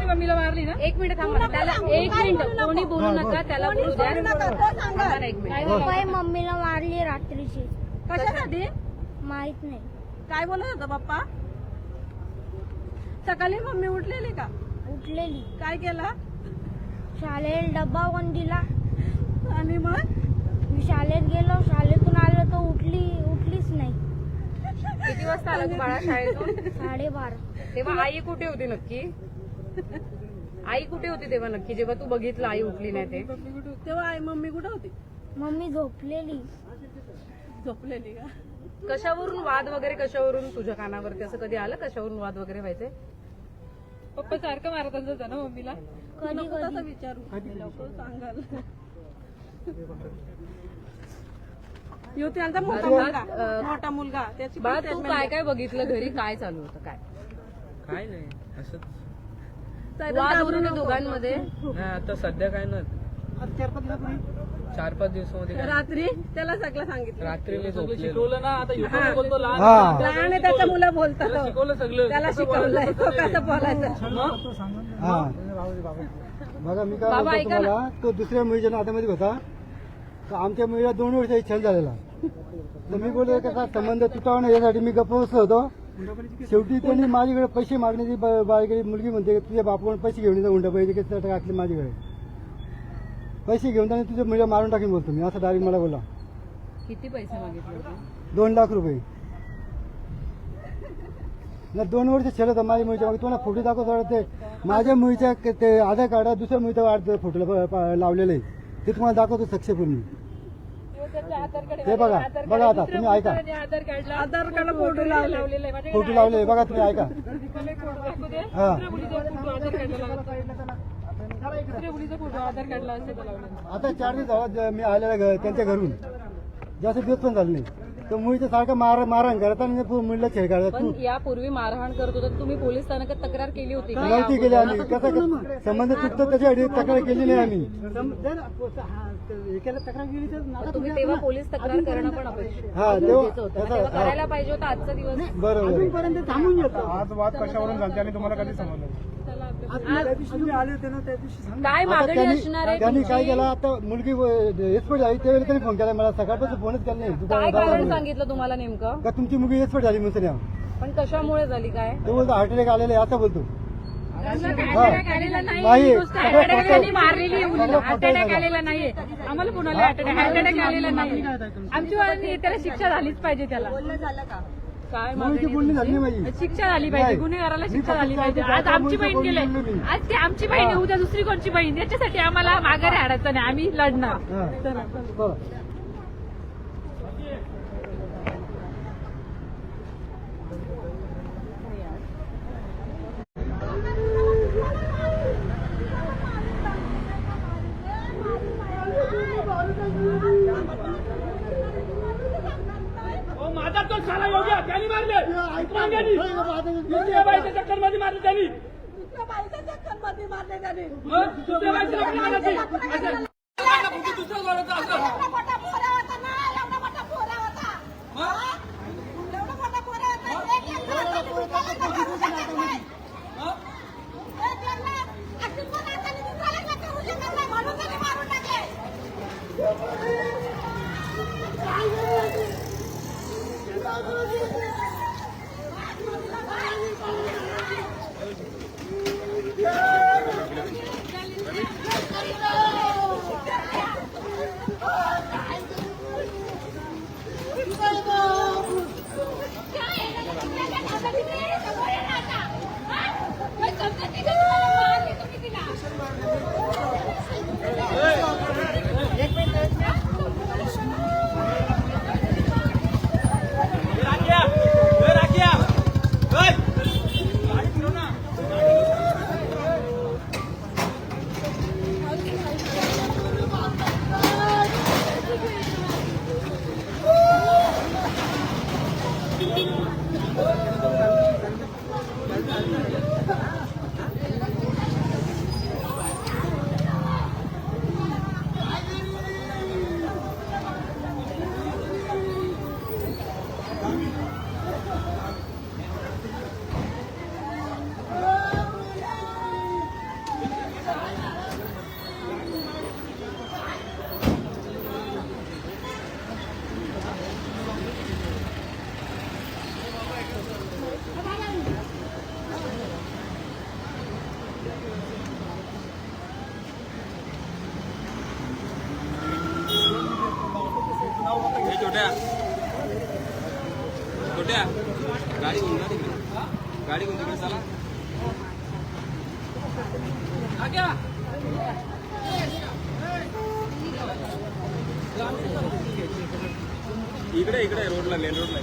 मम्मीला मारली ना? एक मिनिट थांबा त्याला, एक मिनिट कोणी बोलू नका, त्याला बोलू द्या. एक मिनिट. मम्मीला मारली रात्रीची. कशासाठी? माहित नाही. काय बोलत होता पप्पा? सकाळी मम्मी उठलेली का? उठलेली. काय केला? शाळेत डब्बा पण दिला आणि मग मी शाळेत गेलो. शाळेतून आलो तर उठलीच नाही. किती वाजता आला तू बाळा शाळेतून? 12:30. तेव्हा आई कुठे होती नक्की? आई कुठे होती तेव्हा नक्की, जेव्हा तू बघितलं आई उठली नाही ते? तेव्हा आई मम्मी कुठे होती? मम्मी झोपलेली. झोपलेली का? कशावरून वाद वगैरे, कशावरून तुझ्या कानावरती असं कधी आलं? कशावरून वाद वगैरे व्हायचे? पप्पा सारखं मारत असत ना मम्मीला? कधी तसं विचारू लवकर सांगाल. यो त्यांचा मोठा मुलगा त्याची बाळा तू काय काय बघितलं घरी? काय चालू होतं? काय नाही असंच वाद होऊन दोघांमध्ये? नाही आता सध्या काय ना 4-5 दिवसामध्ये काय. रात्री त्याला सगळं सांगितलं. रात्री मी शिकवलं ना. आता लहान आहे त्याच्या मुलं बोलतात. शिकवलं सगळं. त्याला शिकवलंय तो कसं बोलायचं. बघा मी काय बोलतो तुम्हाला, तो दुसऱ्या मुलीच्या नात्यामध्ये होता. तर आमच्या मुलीला 2 वर्ष छल झालेला. तर मी बोललो का संबंध तुटावा नाही यासाठी मी गप्प बसलो होतो. शेवटी त्यांनी माझ्याकडे पैसे मागण्याची बाळीकडे मुलगी म्हणते तुझ्या बापाकडून पैसे घेऊन येतो, हुंडा पैसे किती टाकले माझ्याकडे. पैसे घेऊन त्याने तुझ्या मुलीला मारून टाकीन बोलतो मी, असं डायरेक्ट मला बोला. किती पैसे मागितले होते? 2 लाख रुपये. ना 2 वर्ष छल होता माझ्या मुलीच्या मागे. तुम्हाला फोटो दाखवतो ते माझ्या मुलीच्या ते आधार कार्ड दुसऱ्या मुलीचा फोटोला लावलेलं आहे. ते तुम्हाला दाखवतो सक्सेसफुल. ते बघा आता तुम्ही ऐका. आधार कार्ड फोटो लावलेला फोटो लावले बघा, तुम्ही ऐका. हा आता 4 दिवस झाला मी आलेला त्यांच्या घरून. जास्त दिवस पण झाले नाही. तर मुलीच्या सारखं मारहाण करतात आणि मुलीला छेड काढतात. पण यापूर्वी मारहाण करत होता तुम्ही पोलीस स्थानकात तक्रार केली होती का? नव्हती केली आम्ही. कसं संबंध तुटतो त्याच्यासाठी तक्रार केली नाही आम्ही. तुम्ही तेव्हा पोलीस तक्रार करणं पण अपेक्षित हा गरजेचं होतं ना? तेव्हा करायला पाहिजे होतं आजचा दिवस. बरोबर. थांबून येतो. आज वाद कशावरून झाला आणि तुम्हाला कधी समजलं? काय मागणी असणार आहे त्यांनी तुमची? काय केलं, आता मुलगी एक्सपर्ट झाली त्यावेळी त्यांनी फोन केला मला. सकाळपासून फोनच केला काय कारण नाही. सांगितलं तुम्हाला नेमकं? का तुमची मुलगी एक्सपर्ट झाली म्हणून पण कशामुळे झाली? काय तो बोलतो हार्ट अटॅक आलेला आहे असं बोलतो. नाही मारलेली अटॅक आलेला नाहीये. आम्हाला कुणाला अटॅक आलेला नाही. आमची त्याला शिक्षा झालीच पाहिजे. त्याला काय मुलीची बोलणी झाली नाही माझी. शिक्षा झाली पाहिजे. गुन्हेगाराला शिक्षा झाली पाहिजे. आज आमची बहीण गेले, आज ती आमची बहीण आहे, उद्या दुसरी कोणची बहीण. याच्यासाठी आम्हाला माघारी हाडायचं नाही. आम्ही लढणार. बरं. माझा तो साला योग्य त्यांनी मारले. दुसऱ्या बाईच्या चक्कर मध्ये मारले त्यांनी. दुसऱ्या बाईच्या चक्कर मध्ये मारले त्यांनी. दुसऱ्या बाईच्या चक्कर मध्ये मारले. दुसऱ्या जोराचा असं एवढा मोठा पोरा होता ना, एवढा मोठा पोरा होता. एवढा मोठा पोरा होता. एक म्हणून त्यांनी मारून टाकले. छोट्या गाडी घेऊन जा तिकडे, गाडी घेऊन तिकडे चला. इकडे रोडला मेन रोडला